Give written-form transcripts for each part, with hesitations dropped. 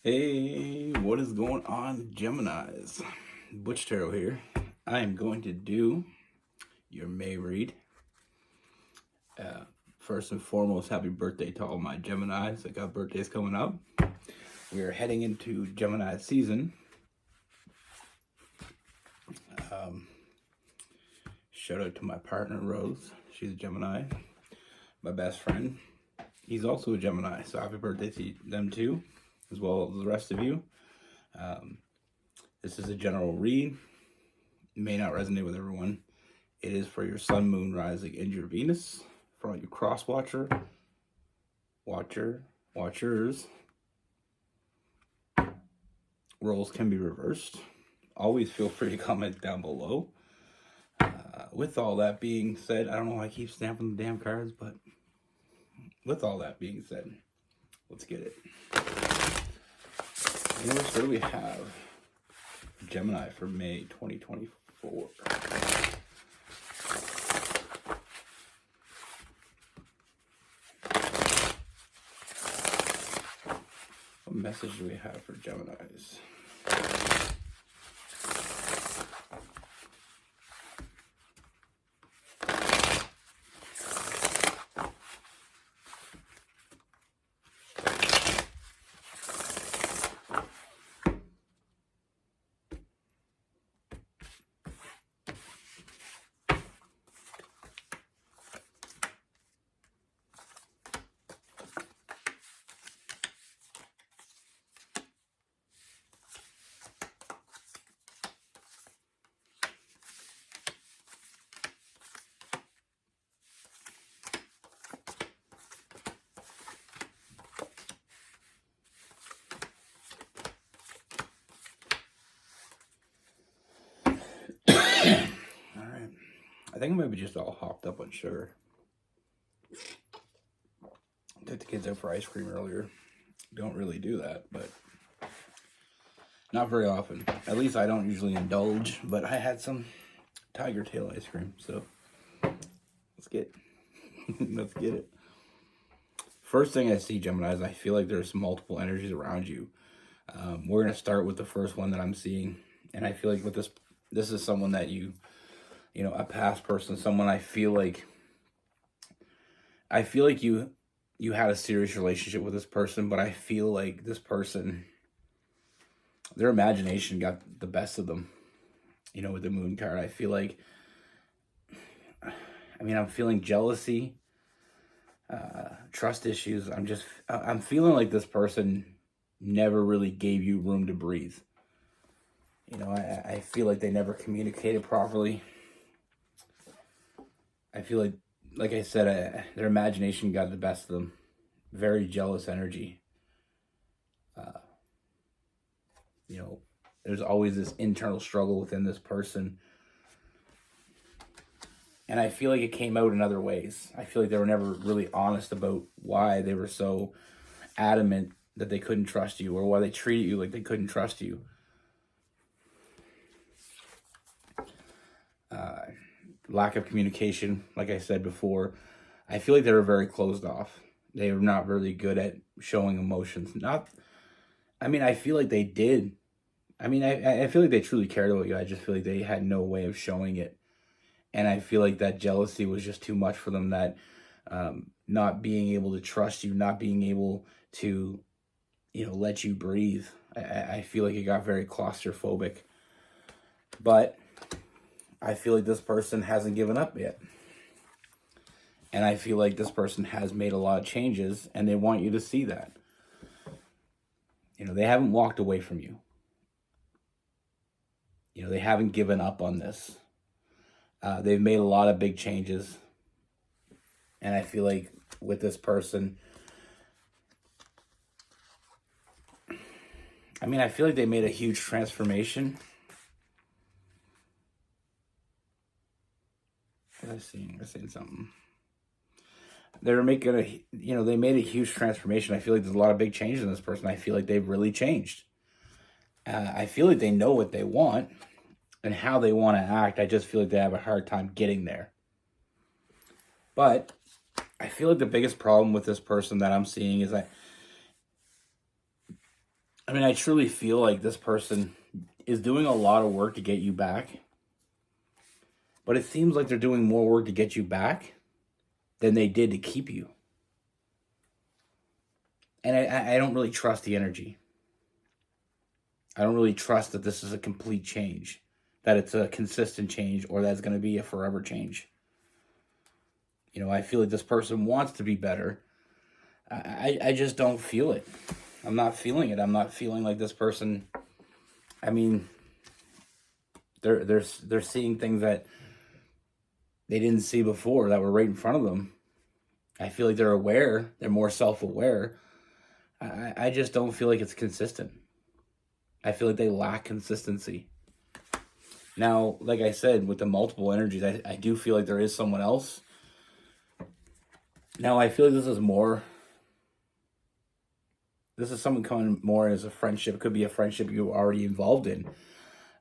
Hey, what is going on, Geminis? Butch Tarot here. I am going to do your May read. First and foremost, happy birthday to all my Geminis that got birthdays coming up. We are heading into Gemini season. Shout out to my partner, Rose. She's a Gemini. My best friend, he's also a Gemini. So happy birthday to them too, as well as the rest of you. This is a general read. It may not resonate with everyone. It is for your sun, moon, rising, and your Venus. For all you cross watchers. Roles can be reversed. Always feel free to comment down below. With all that being said, I don't know why I keep stamping the damn cards, but with all that being said, let's get it. Universe, what do we have? Gemini for May 2024. What message do we have for Geminis? Alright. I think I might be just all hopped up on sugar. Took the kids out for ice cream earlier. Don't really do that, but not very often. At least I don't usually indulge, but I had some tiger tail ice cream, so let's get it. First thing I see, Gemini, is I feel like there's multiple energies around you. We're gonna start with the first one that I'm seeing, and I feel like with this is someone that you know, a past person, someone I feel like you had a serious relationship with this person, but I feel like this person, their imagination got the best of them. You know, with the moon card, I feel like, I'm feeling jealousy, trust issues. I'm feeling like this person never really gave you room to breathe. You know, I feel like they never communicated properly. I feel like I said, their imagination got the best of them. Very jealous energy. You know, there's always this internal struggle within this person. And I feel like it came out in other ways. I feel like they were never really honest about why they were so adamant that they couldn't trust you, or why they treated you like they couldn't trust you. Lack of communication, like I said before. I feel like they were very closed off. They were not really good at showing emotions. I feel like they did. I feel like they truly cared about you. I just feel like they had no way of showing it. And I feel like that jealousy was just too much for them, that not being able to trust you, not being able to, you know, let you breathe. I feel like it got very claustrophobic. But I feel like this person hasn't given up yet. And I feel like this person has made a lot of changes, and they want you to see that. You know, they haven't walked away from you. You know, they haven't given up on this. They've made a lot of big changes. And I feel like with this person, I feel like they made a huge transformation. I seen something. They were making they made a huge transformation. I feel like there's a lot of big changes in this person. I feel like they've really changed. I feel like they know what they want and how they want to act. I just feel like they have a hard time getting there. But I feel like the biggest problem with this person that I'm seeing is that I mean, I truly feel like this person is doing a lot of work to get you back, but it seems like they're doing more work to get you back than they did to keep you. And I don't really trust the energy. I don't really trust that this is a complete change, that it's a consistent change, or that it's going to be a forever change. You know, I feel like this person wants to be better. I just don't feel it. I'm not feeling it. I'm not feeling like this person. I mean, they're seeing things that they didn't see before that were right in front of them. I feel like they're aware. They're more self-aware. I just don't feel like it's consistent. I feel like they lack consistency. Now, like I said, with the multiple energies, I do feel like there is someone else. Now, I feel like this is someone coming more as a friendship. It could be a friendship you're already involved in.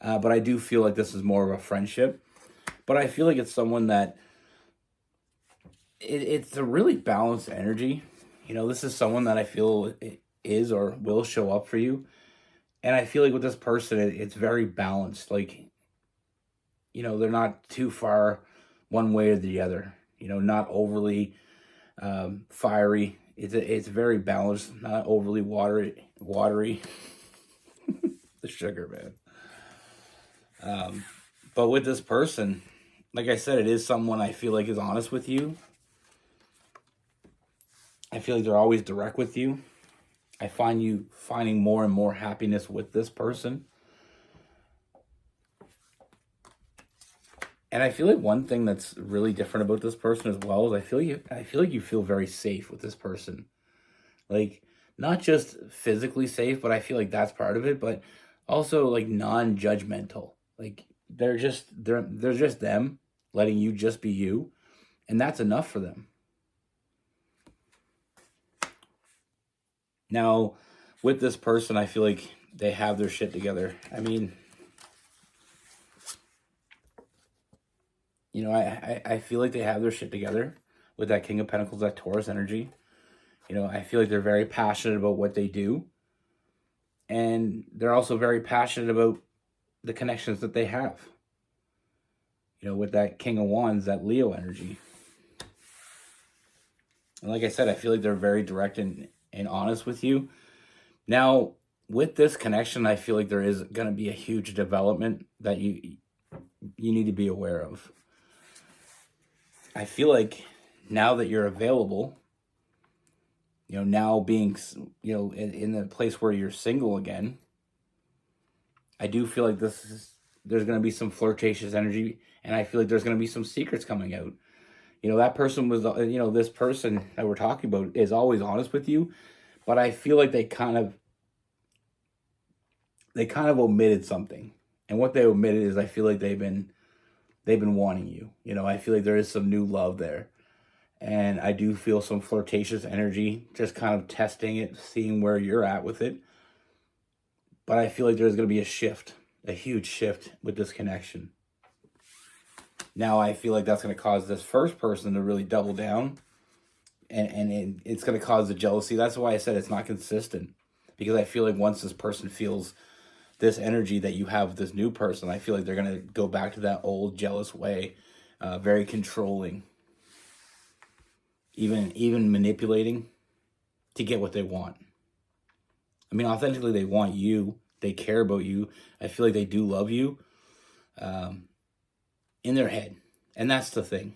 But I do feel like this is more of a friendship. But I feel like it's someone that it's a really balanced energy. You know, this is someone that I feel is or will show up for you. And I feel like with this person, it's very balanced. Like, you know, they're not too far one way or the other. You know, not overly fiery. It's very balanced, not overly watery. The sugar, man. But with this person, like I said, it is someone I feel like is honest with you. I feel like they're always direct with you. I find you finding more and more happiness with this person. And I feel like one thing that's really different about this person as well is I feel like you feel very safe with this person. Like, not just physically safe, but I feel like that's part of it, but also like non-judgmental. Like they're just them letting you just be you, and that's enough for them. Now, with this person, I feel like they have their shit together. I mean, you know, I feel like they have their shit together with that King of Pentacles, that Taurus energy. You know, I feel like they're very passionate about what they do. And they're also very passionate about the connections that they have. You know, with that King of Wands, that Leo energy. And like I said, I feel like they're very direct and honest with you. Now, with this connection, I feel like there is going to be a huge development that you need to be aware of. I feel like now that you're available, you know, now being, you know, in the place where you're single again, I do feel like there's going to be some flirtatious energy, and I feel like there's going to be some secrets coming out. You know, that person was, you know, this person that we're talking about is always honest with you, but I feel like they kind of omitted something. And what they omitted is I feel like they've been wanting you. You know, I feel like there is some new love there. And I do feel some flirtatious energy, just kind of testing it, seeing where you're at with it. But I feel like there's going to be a shift, a huge shift with this connection. Now I feel like that's going to cause this first person to really double down. And it's going to cause the jealousy. That's why I said it's not consistent. Because I feel like once this person feels this energy that you have with this new person, I feel like they're going to go back to that old jealous way. Very controlling. Even manipulating to get what they want. I mean, authentically, they want you. They care about you. I feel like they do love you in their head. And that's the thing.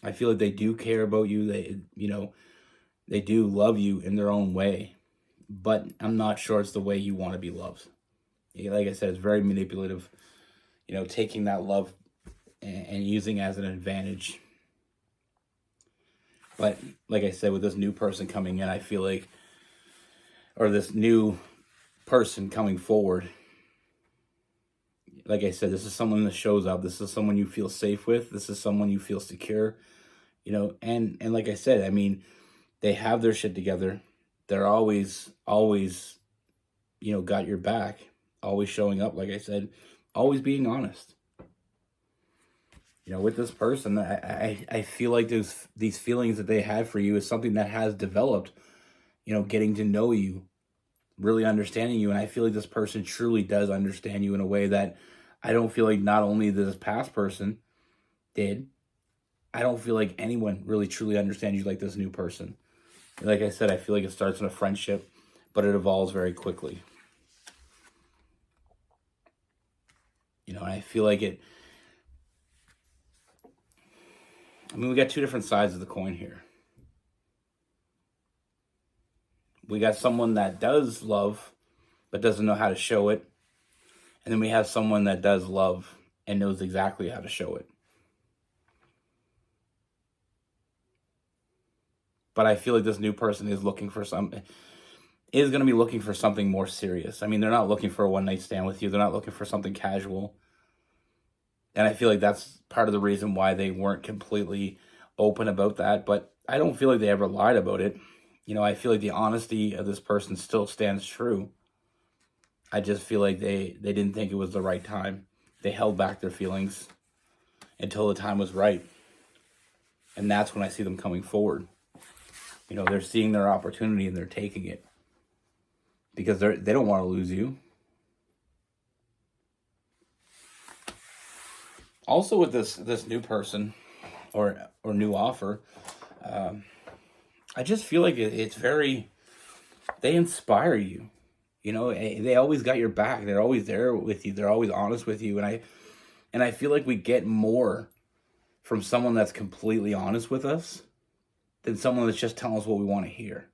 I feel like they do care about you. They do love you in their own way. But I'm not sure it's the way you want to be loved. Like I said, it's very manipulative. You know, taking that love and using it as an advantage. But like I said, with this new person coming in, I feel like, or this new person coming forward, like I said, this is someone that shows up. This is someone you feel safe with. This is someone you feel secure, you know, and like I said, I mean, they have their shit together. They're always, you know, got your back, always showing up, like I said, always being honest. You know, with this person, I feel like these feelings that they had for you is something that has developed, you know, getting to know you really understanding you. And I feel like this person truly does understand you in a way that I don't feel like not only this past person did, I don't feel like anyone really truly understands you like this new person. Like I said, I feel like it starts in a friendship, but it evolves very quickly. And I feel like we got two different sides of the coin here. We got someone that does love, but doesn't know how to show it. And then we have someone that does love and knows exactly how to show it. But I feel like this new person is going to be looking for something more serious. I mean, they're not looking for a one-night stand with you. They're not looking for something casual. And I feel like that's part of the reason why they weren't completely open about that. But I don't feel like they ever lied about it. I feel like the honesty of this person still stands true. I just feel like they didn't think it was the right time. They held back their feelings until the time was right. And that's when I see them coming forward. They're seeing their opportunity and they're taking it. Because they don't want to lose you. Also with this new person or new offer, I just feel like it's very, they inspire you. They always got your back. They're always there with you. They're always honest with you. And I feel like we get more from someone that's completely honest with us than someone that's just telling us what we want to hear.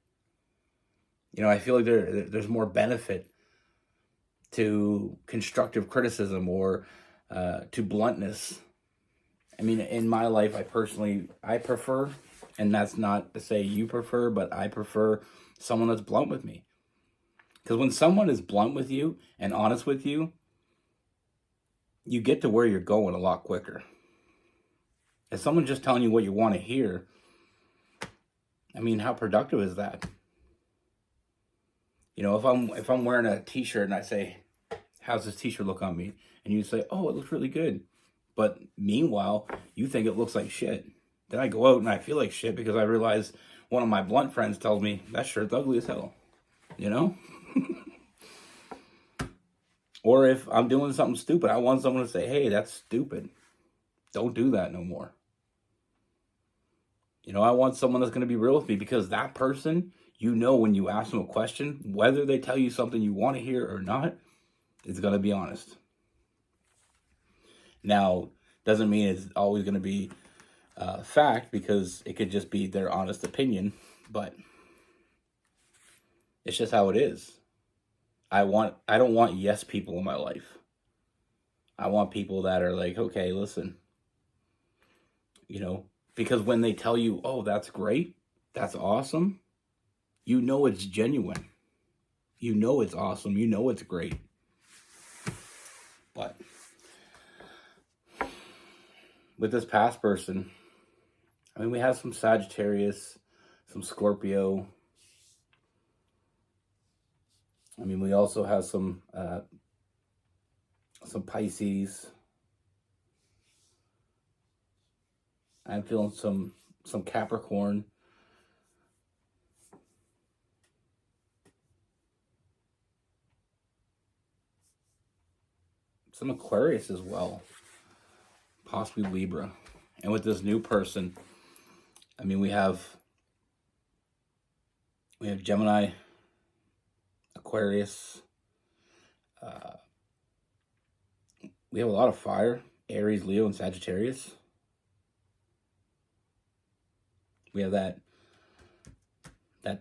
I feel like there's more benefit to constructive criticism or to bluntness. I mean, in my life, I prefer, and that's not to say you prefer, but I prefer someone that's blunt with me. Because when someone is blunt with you and honest with you, you get to where you're going a lot quicker. If someone's just telling you what you want to hear, I mean, how productive is that? If I'm wearing a t-shirt and I say, how's this t-shirt look on me? And you say, oh, it looks really good. But meanwhile, you think it looks like shit. Then I go out and I feel like shit because I realize one of my blunt friends tells me, that shirt's ugly as hell. Or if I'm doing something stupid, I want someone to say, hey, that's stupid. Don't do that no more. I want someone that's going to be real with me because that person, when you ask them a question, whether they tell you something you want to hear or not, is going to be honest. Now, doesn't mean it's always going to be fact because it could just be their honest opinion, but it's just how it is. I don't want yes people in my life. I want people that are like, okay, listen, because when they tell you, oh, that's great, that's awesome, it's genuine. It's awesome. It's great. But with this past person, I mean, we have some Sagittarius, some Scorpio. I mean, we also have some Pisces. I'm feeling some Capricorn. Some Aquarius as well. Possibly Libra. And with this new person, I mean, we have Gemini, Aquarius. We have a lot of fire. Aries, Leo, and Sagittarius. We have that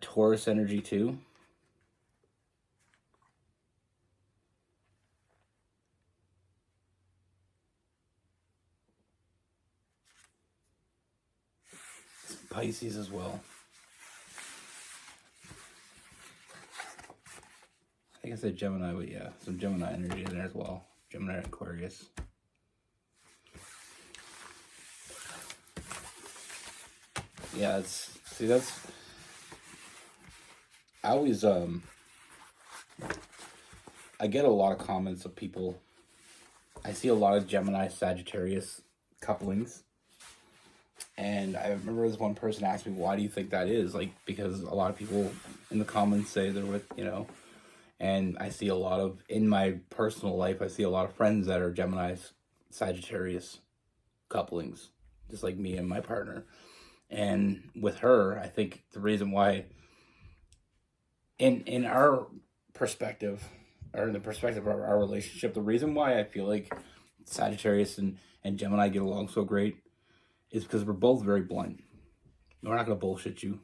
Taurus energy too. Some Pisces as well. I think I said Gemini, but yeah, some Gemini energy in there as well. Gemini and Aquarius. Yeah, I always I get a lot of comments of people. I see a lot of Gemini Sagittarius couplings. And I remember this one person asked me, why do you think that is? Like, because a lot of people in the comments say they're with, And I see a lot of, in my personal life, I see a lot of friends that are Gemini's, Sagittarius couplings, just like me and my partner. And with her, I think the reason why, in our perspective, or in the perspective of our relationship, the reason why I feel like Sagittarius and Gemini get along so great is because we're both very blunt. We're not going to bullshit you,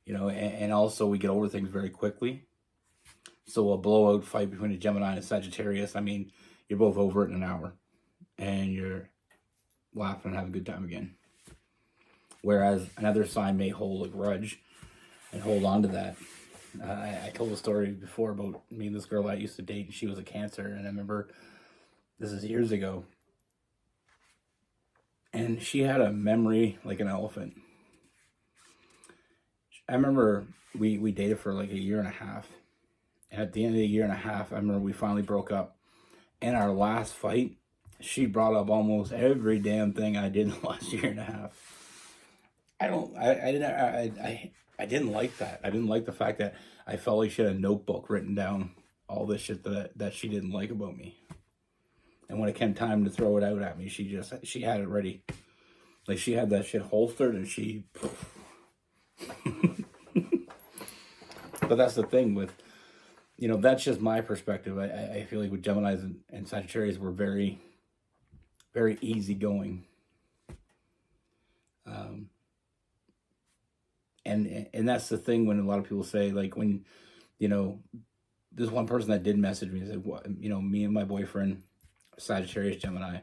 and also we get over things very quickly. So a blowout fight between a Gemini and a Sagittarius, I mean, you're both over it in an hour, and you're laughing and having a good time again. Whereas another sign may hold a grudge and hold on to that. I told a story before about me and this girl that I used to date, and she was a Cancer, and I remember, this is years ago, and she had a memory like an elephant. I remember we dated for like a year and a half, and at the end of the year and a half, I remember we finally broke up. In our last fight, she brought up almost every damn thing I did in the last year and a half. I didn't like that. I didn't like the fact that I felt like she had a notebook written down all this shit that she didn't like about me. And when it came time to throw it out at me, she had it ready. Like, she had that shit holstered, and she... But that's the thing with, that's just my perspective. I feel like with Geminis and Sagittarius, we're very, very easygoing. And that's the thing when a lot of people say, like, when, there's one person that did message me and said, what, me and my boyfriend, Sagittarius, Gemini,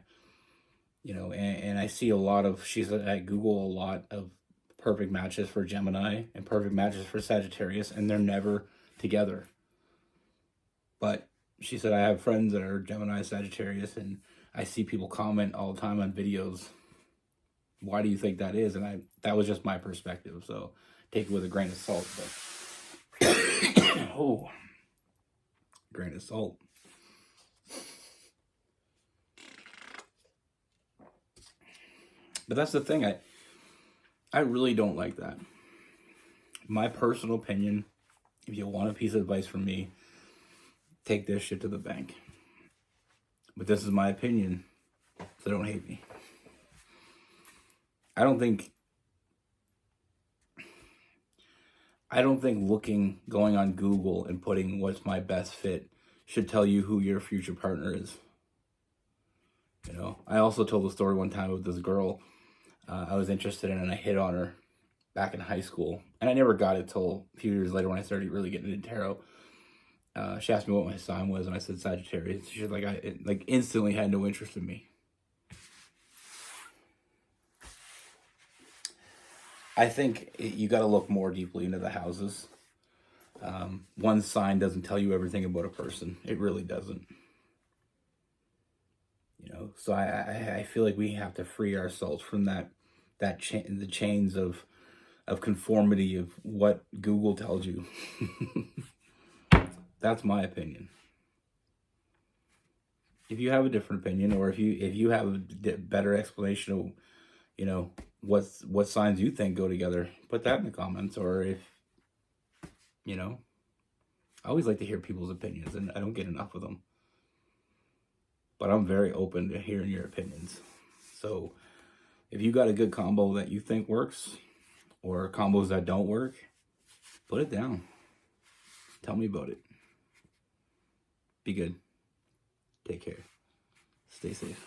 and I see a lot of, I Google a lot of perfect matches for Gemini and perfect matches for Sagittarius, and they're never together. But she said, I have friends that are Gemini, Sagittarius, and I see people comment all the time on videos. Why do you think that is? And that was just my perspective, so take it with a grain of salt. But oh, grain of salt. But that's the thing. I really don't like that. My personal opinion, if you want a piece of advice from me, take this shit to the bank. But this is my opinion, so don't hate me. I don't think going on Google and putting what's my best fit should tell you who your future partner is. I also told a story one time with this girl I was interested in, and I hit on her back in high school. And I never got it till a few years later when I started really getting into tarot. She asked me what my sign was, and I said Sagittarius. She's like, I instantly had no interest in me. I think you got to look more deeply into the houses. One sign doesn't tell you everything about a person. It really doesn't. So I feel like we have to free ourselves from the chains of conformity of what Google tells you. That's my opinion. If you have a different opinion, or if you have a better explanation of, what signs you think go together, put that in the comments. Or if, I always like to hear people's opinions, and I don't get enough of them. But I'm very open to hearing your opinions. So if you got a good combo that you think works, or combos that don't work, put it down. Tell me about it. Be good. Take care. Stay safe.